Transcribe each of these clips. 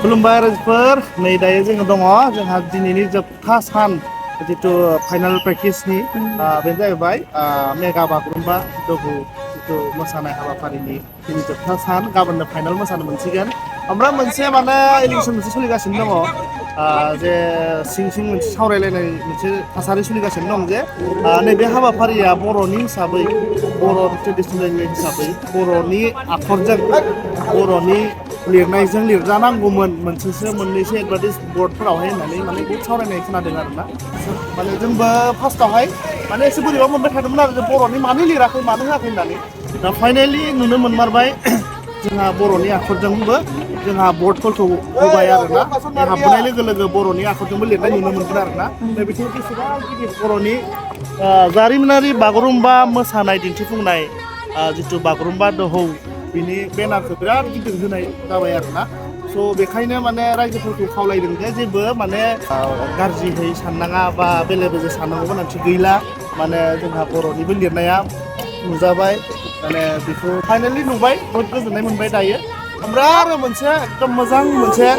खुलुमबाय रायजोफोर नै दायो जोङो दङ जोंहा दिनैनि जोबथा सान जितु फाइनाल प्रेक्टिसनि बेनो जाहैबाय मेगा बागुरुम्बा दोहौ जितु मोसानाय हाबाफारिनि दिनै जोबथा सान गाबोननो फाइनाल मोसानो मोनसिगोन ओमफ्राय मोनसे माने इलेक्सन मोनसे सोलिगासिनो दङ जे सिं मोनसे सावरायलायनाय मोनसे थासारि सोलिगासिनो दं जे नैबे हाबाफारिया बर'नि हिसाबै बर' ट्रेडिसनेल हिसाबै बर'नि आखरजों बर'नि लिरनायजों लिरजानांगौमोन मोनसेसो मोननैसो एडभार्टाइज बर्डफोरावहाय होननानै माने बहुद सावरायनाय खोनादों आरोना माने जोंबो फार्स्टआवहाय माने एसे बोरैबा मोनबाय थादोंमोन आरो बर'नि मानो लिराखै मानो होआखै होननानै दा फाइनालि नुनो मोनमारबाय जोंहा बर'नि आखरजोंबो जोंहा बर्डफोरखौ होबाय आरोना हाबबोनाय लोगो लोगो बर'नि आखरजोंबो लिरनाय नुनो मोनगोन आरोना दा बिथिं बेसेबां गिदिर बर'नि जारिमिनारि बागुरुम्बा मोसानाय दिन्थिफुंनाय जितु बागुरुम्बा दोहौ बिनि बेनारखौ बिराद गिदिर होनाय जाबाय आरोना स' बेखायनो माने रायजोफोरखौ खावलायदों जे जेबो माने गाज्रियै साननाङा बा बेले बेजे साननांगौ गोनांथि गैला माने जोंहा बर'निबो लिरनाया नुजाबाय माने बेखौ फाइनालि नुबाय बहुद गोजोननाय मोनबाय दायो ओमफ्राय आरो मोनसे एकदम मोजां मोनसे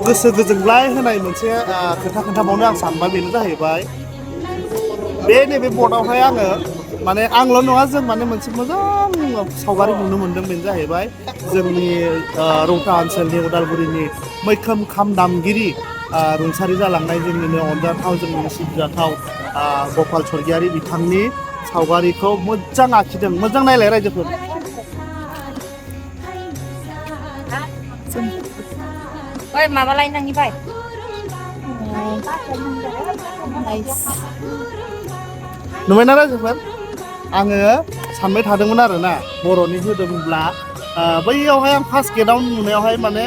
गोसो गोजोनग्लाय होनाय मोनसे खोथा खोन्थाबावनो आं सानबाय बेनो जाहैबाय नैबे बर्डआवहाय आङो माने आंल' नङा जों माने मोनसे मोजां सावगारि नुनो मोनदों बेनो जाहैबाय जोंनि रौता ओनसोलनि उदालगुरिनि मैखोम खाम दामगिरि रुंसारि जालांनाय जोंनिनो अनजाथाव जोंनिनो सिबिजाथाव गपाल स्वर्गियारि बिथांनि सावगारिखौ मोजां आखिदों मोजां नायलाय रायजोफोर ओइ माबा लायनांनि बाय नुबायना रायजोफोर आङो सानबाय थादोंमोन आरोना बर'नि होदोंब्ला बैयावहाय आं फार्स्ट गेटआव नुनायावहाय माने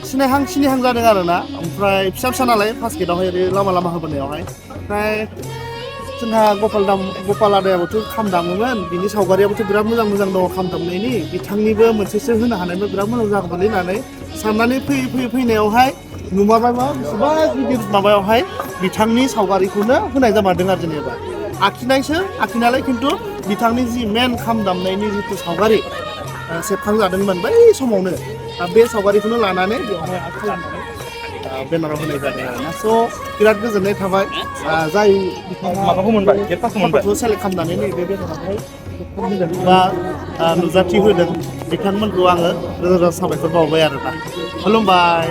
सिनायहां जादों आरोना ओमफ्राय फिसा नालाय फार्स्ट गेटआवहाय ओरै लामा होबोनायावहाय ओमफ्राय जोंहा गपाल आदायाबोथ' खाम दामोमोन बिनि सावगारियाबोथ' बिराद मोजां दङ खाम दामनायनि बिथांनिबो मोनसेसो होनो हानायबो बिराद मोजां जागौमोन होननानै साननानै फैनायावहाय नुमारबाय मा बेसेबा गिदिर माबायावहाय बिथांनि सावगारिखौनो होनाय जामारदों आरो जेनेबा आखिनायालाय खिन्थु बिथांनि जि मेन खाम दामनायनि जिथु सावगारि सेबखांजादोंमोन बै समावनो बे सावगारिखौनो लानानै बेवहाय आर्ट खालामनानै बेनाराव होनाय जादों आरोना स' बिराद गोजोननाय थाबाय जाय माबाखौ मोनबाय गेट पासखौ मोनबाय सेलेक्ट खालामनानै नैबे बेनारावहाय बा नुजाथि होदों बिथांमोनखौ आङो रोजा साबायखर बावबाय आरोना खुलुमबाय।